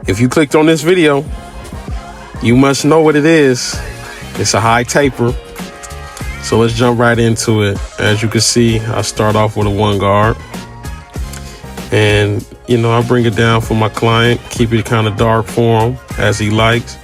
If you clicked on this video, you must know what it is. It's a high taper. So let's jump right into it. As you can see, I start off with a 1 guard. And, I bring it down for my client, keep it kind of dark for him as he likes.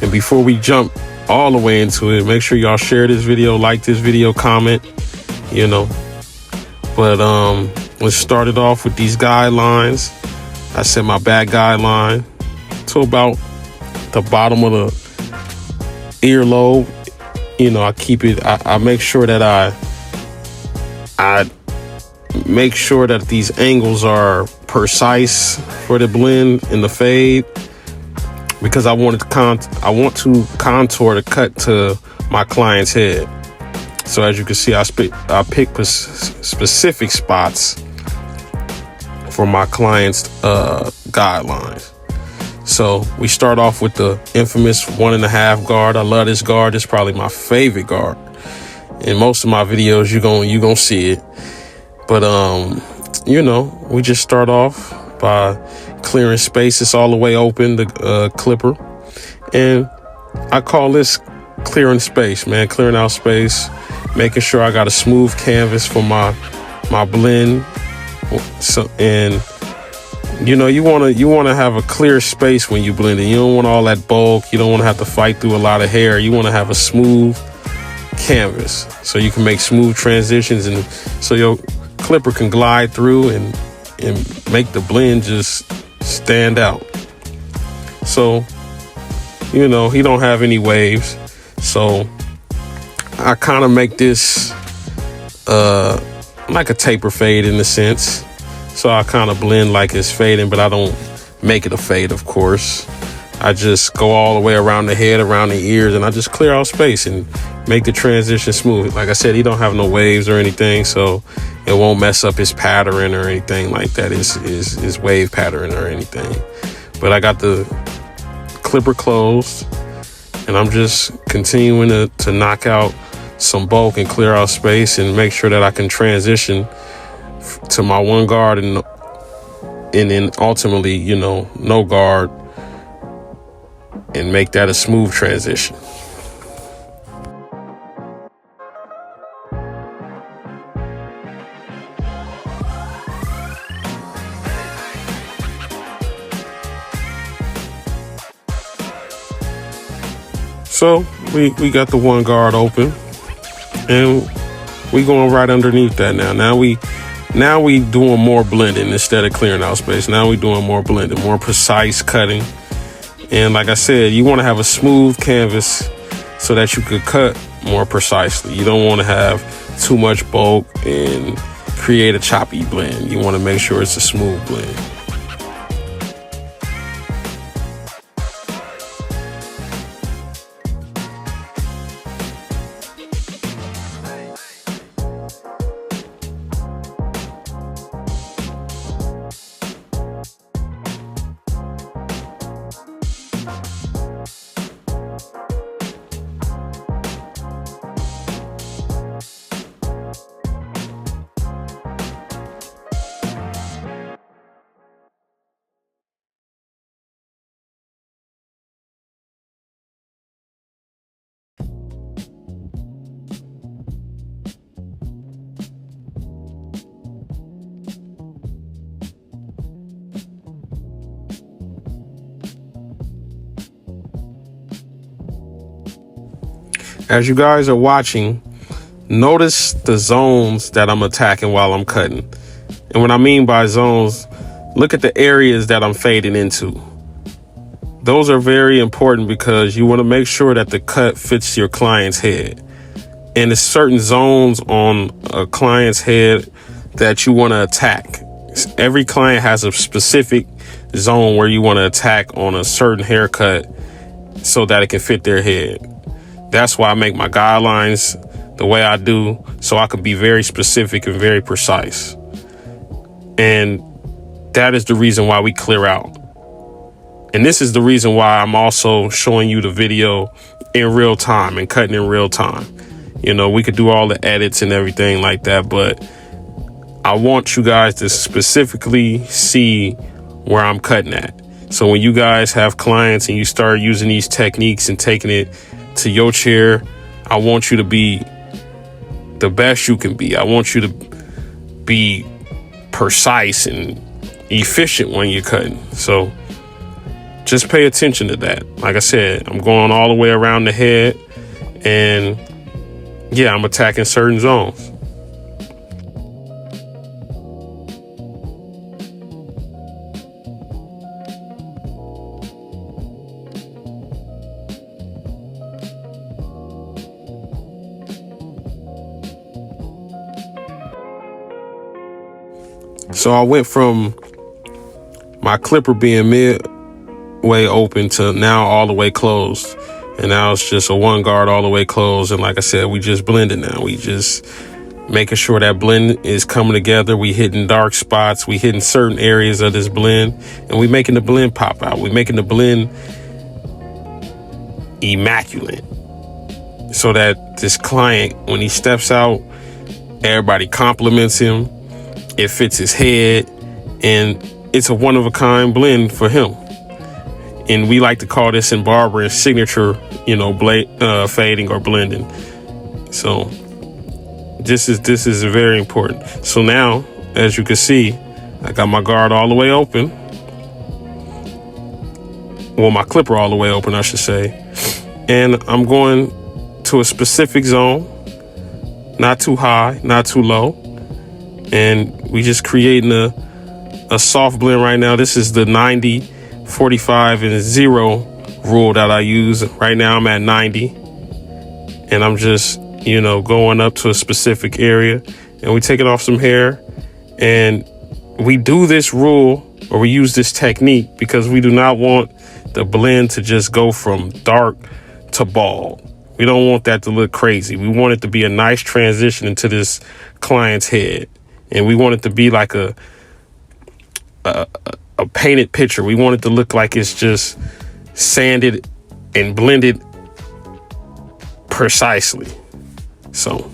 And before we jump all the way into it, make sure y'all share this video, like this video, comment, But let's start it off with these guidelines. I set my back guideline to about the bottom of the earlobe. I keep it, I make sure that I make sure that these angles are precise for the blend and the fade, because I want to contour the cut to my client's head. So as you can see, I pick specific spots for my client's guidelines. So we start off with the infamous 1.5 guard. I love this guard. It's probably my favorite guard. In most of my videos, you're gonna see it. But we just start off by clearing spaces all the way open, the clipper. And I call this clearing space, man, clearing out space, making sure I got a smooth canvas for my blend. So, and you want to have a clear space when you blend it. You don't want all that bulk. You don't want to have to fight through a lot of hair. You want to have a smooth canvas so you can make smooth transitions, and so your clipper can glide through and make the blend just stand out. So, he don't have any waves. So I kind of make this like a taper fade in a sense. So I kind of blend like it's fading, but I don't make it a fade, of course. I just go all the way around the head, around the ears, and I just clear out space and make the transition smooth. Like I said, he don't have no waves or anything, so it won't mess up his pattern or anything like that, his wave pattern or anything. But I got the clipper closed, and I'm just continuing to knock out some bulk and clear out space and make sure that I can transition to my 1 guard and then ultimately, no guard, and make that a smooth transition. So we got the 1 guard open, and we going right underneath that now. Now we doing more blending instead of clearing out space. Now we doing more blending, more precise cutting. And like I said, you want to have a smooth canvas so that you could cut more precisely. You don't want to have too much bulk and create a choppy blend. You want to make sure it's a smooth blend. As you guys are watching, notice the zones that I'm attacking while I'm cutting. And what I mean by zones, look at the areas that I'm fading into. Those are very important because you want to make sure that the cut fits your client's head. And there's certain zones on a client's head that you want to attack. Every client has a specific zone where you want to attack on a certain haircut so that it can fit their head. That's why I make my guidelines the way I do, so I can be very specific and very precise. And that is the reason why we clear out. And this is the reason why I'm also showing you the video in real time and cutting in real time. We could do all the edits and everything like that, but I want you guys to specifically see where I'm cutting at. So when you guys have clients and you start using these techniques and taking it to your chair, I want you to be the best you can be. I want you to be precise and efficient when you're cutting. So just pay attention to that. Like I said, I'm going all the way around the head, and yeah, I'm attacking certain zones. So I went from my clipper being midway open to now all the way closed. And now it's just a one guard all the way closed. And like I said, we just blending now. We just making sure that blend is coming together. We hitting dark spots. We hitting certain areas of this blend. And we making the blend pop out. We making the blend immaculate. So that this client, when he steps out, everybody compliments him. It fits his head, and it's a one-of-a-kind blend for him. And we like to call this in barbering signature, blade fading or blending. So this is very important. So now, as you can see, I got my guard all the way open. Well, my clipper all the way open, I should say. And I'm going to a specific zone, not too high, not too low. And we just creating a soft blend right now. This is the 90, 45, and 0 rule that I use. Right now I'm at 90. And I'm just, going up to a specific area. And we taking off some hair. And we do this rule, or we use this technique, because we do not want the blend to just go from dark to bald. We don't want that to look crazy. We want it to be a nice transition into this client's head. And we want it to be like a painted picture. We want it to look like it's just sanded and blended precisely. So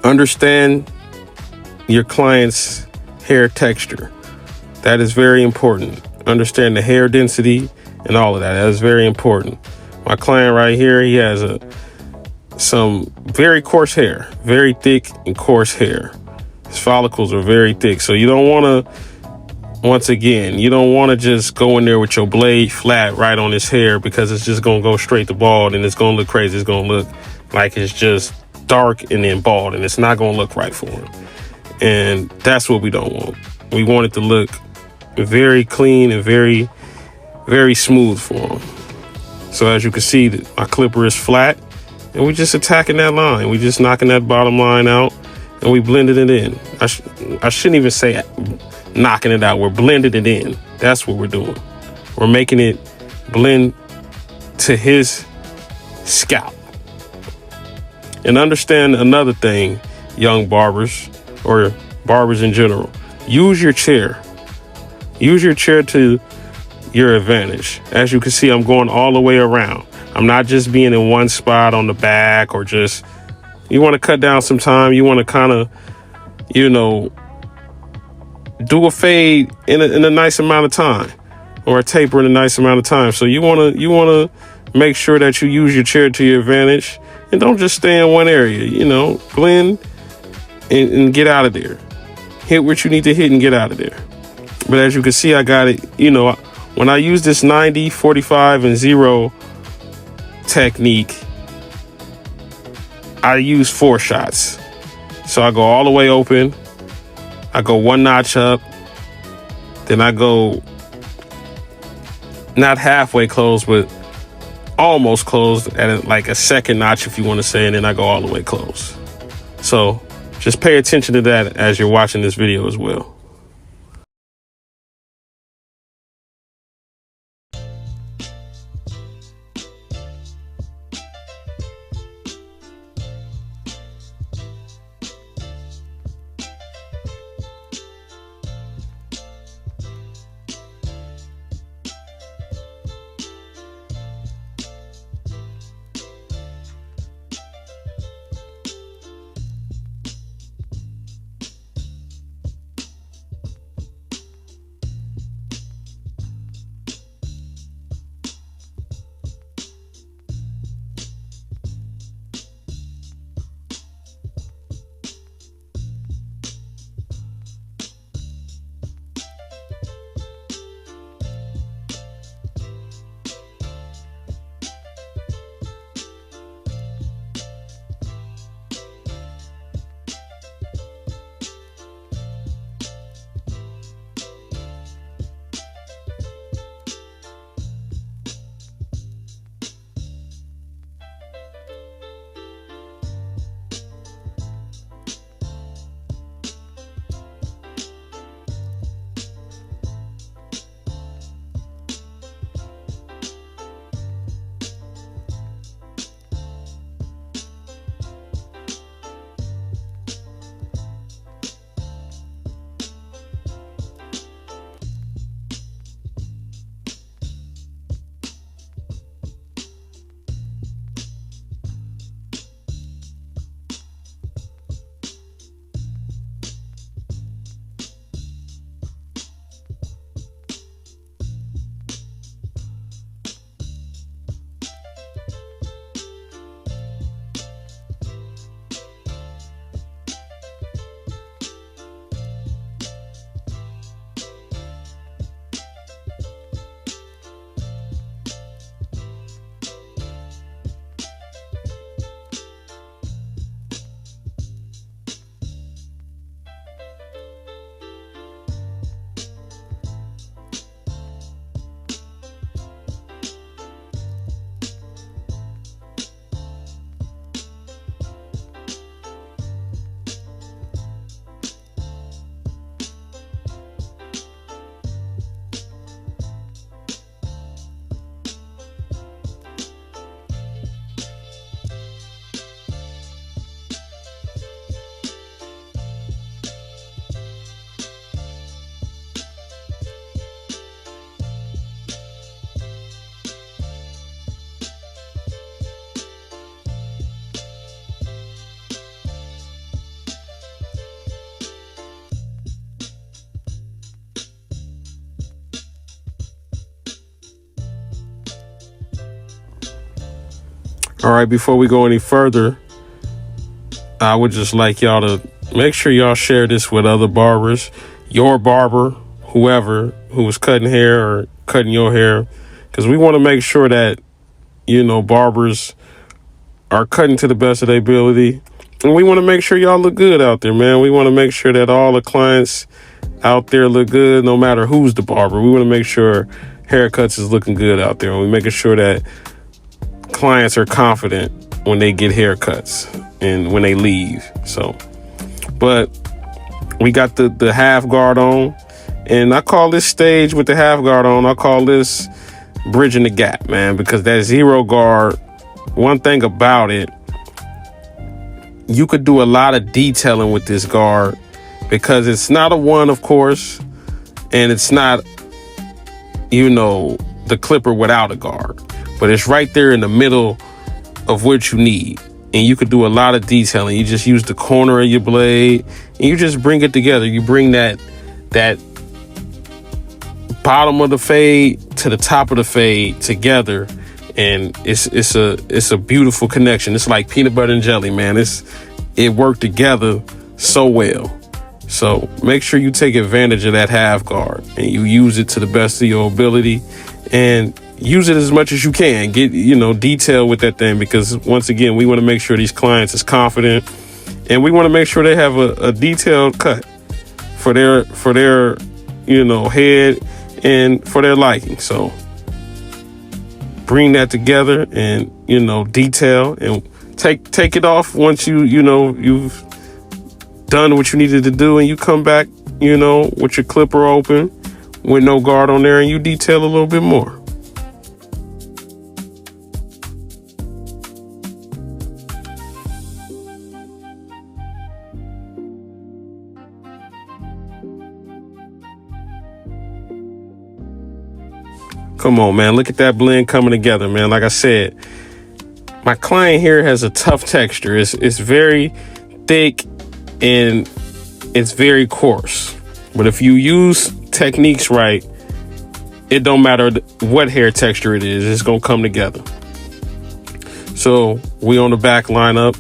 understand your client's hair texture. That is very important. Understand the hair density and all of that. That is very important. My client right here, he has some very coarse hair, very thick and coarse hair. His follicles are very thick. So you don't want to, once again, you don't want to just go in there with your blade flat right on his hair, because it's just going to go straight to bald and it's going to look crazy. It's going to look like it's just dark and then bald, and it's not going to look right for him. And that's what we don't want. We want it to look very clean and very, very smooth for him. So as you can see, my clipper is flat, and we just attacking that line. We just knocking that bottom line out, and we blended it in. I shouldn't even say knocking it out. We're blending it in. That's what we're doing. We're making it blend to his scalp. And understand another thing, young barbers, or barbers in general. Use your chair. Use your chair to your advantage. As you can see, I'm going all the way around. I'm not just being in one spot on the back, or just, you want to cut down some time. You want to kind of, do a fade in a nice amount of time, or a taper in a nice amount of time. So you want to make sure that you use your chair to your advantage. And don't just stay in one area, blend and get out of there. Hit what you need to hit and get out of there. But as you can see, I got it, when I use this 90, 45, and 0 technique, I use 4 shots. So I go all the way open. I go one notch up. Then I go not halfway closed, but almost closed at like a second notch, if you want to say, and then I go all the way close. So just pay attention to that as you're watching this video as well. All right, before we go any further, I would just like y'all to make sure y'all share this with other barbers, your barber, whoever who was cutting hair or cutting your hair, because we want to make sure that, barbers are cutting to the best of their ability. And we want to make sure y'all look good out there, man. We want to make sure that all the clients out there look good, no matter who's the barber. We want to make sure haircuts is looking good out there. And we're making sure that clients are confident when they get haircuts and when they leave. So, but we got the half guard on, and I call this stage with the half guard on, I call this bridging the gap, man, because that zero guard, one thing about it, you could do a lot of detailing with this guard because it's not a one, of course, and it's not, the clipper without a guard, but it's right there in the middle of what you need. And you could do a lot of detailing. You just use the corner of your blade and you just bring it together. You bring that bottom of the fade to the top of the fade together, and it's a beautiful connection. It's like peanut butter and jelly, man. It worked together so well. So make sure you take advantage of that half guard and you use it to the best of your ability, and use it as much as you can. Get, detail with that thing, because once again, we want to make sure these clients is confident, and we want to make sure they have a detailed cut for their head and for their liking. So bring that together and, detail, and take it off once you've done what you needed to do, and you come back, with your clipper open with no guard on there, and you detail a little bit more. Come on, man. Look at that blend coming together, man. Like I said, my client here has a tough texture. It's very thick and it's very coarse. But if you use techniques right, it don't matter what hair texture it is, it's going to come together. So we on the back lineup,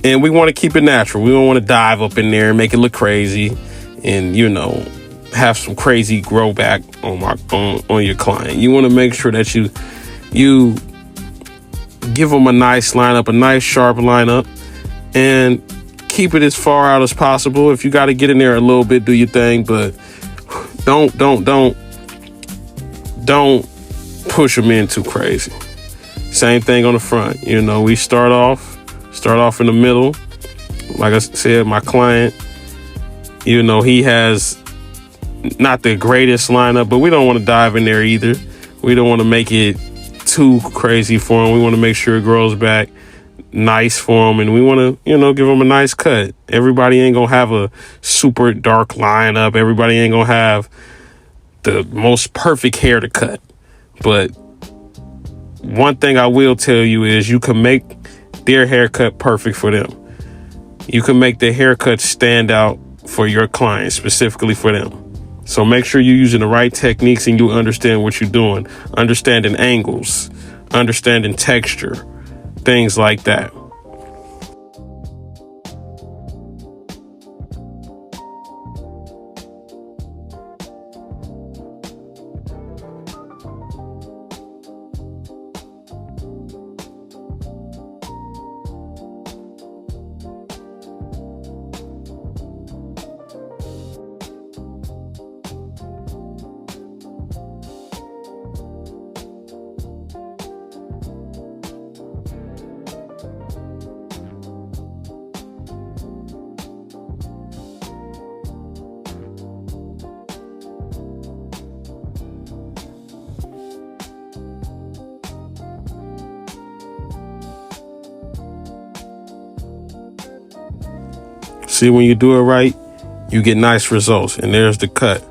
and we want to keep it natural. We don't want to dive up in there and make it look crazy and, have some crazy grow back on your client. You want to make sure that you give them a nice lineup, a nice sharp lineup, and keep it as far out as possible. If you got to get in there a little bit, do your thing, but don't push them in too crazy. Same thing on the front. We start off in the middle. Like I said, my client, he has not the greatest lineup, but we don't want to dive in there either. We don't want to make it too crazy for him. We want to make sure it grows back nice for him, and we want to, give him a nice cut. Everybody ain't gonna have a super dark lineup. Everybody ain't gonna have the most perfect hair to cut. But one thing I will tell you is you can make their haircut perfect for them. You can make the haircut stand out for your client, specifically for them. So make sure you're using the right techniques and you understand what you're doing, understanding angles, understanding texture, things like that. See, when you do it right, you get nice results. And there's the cut.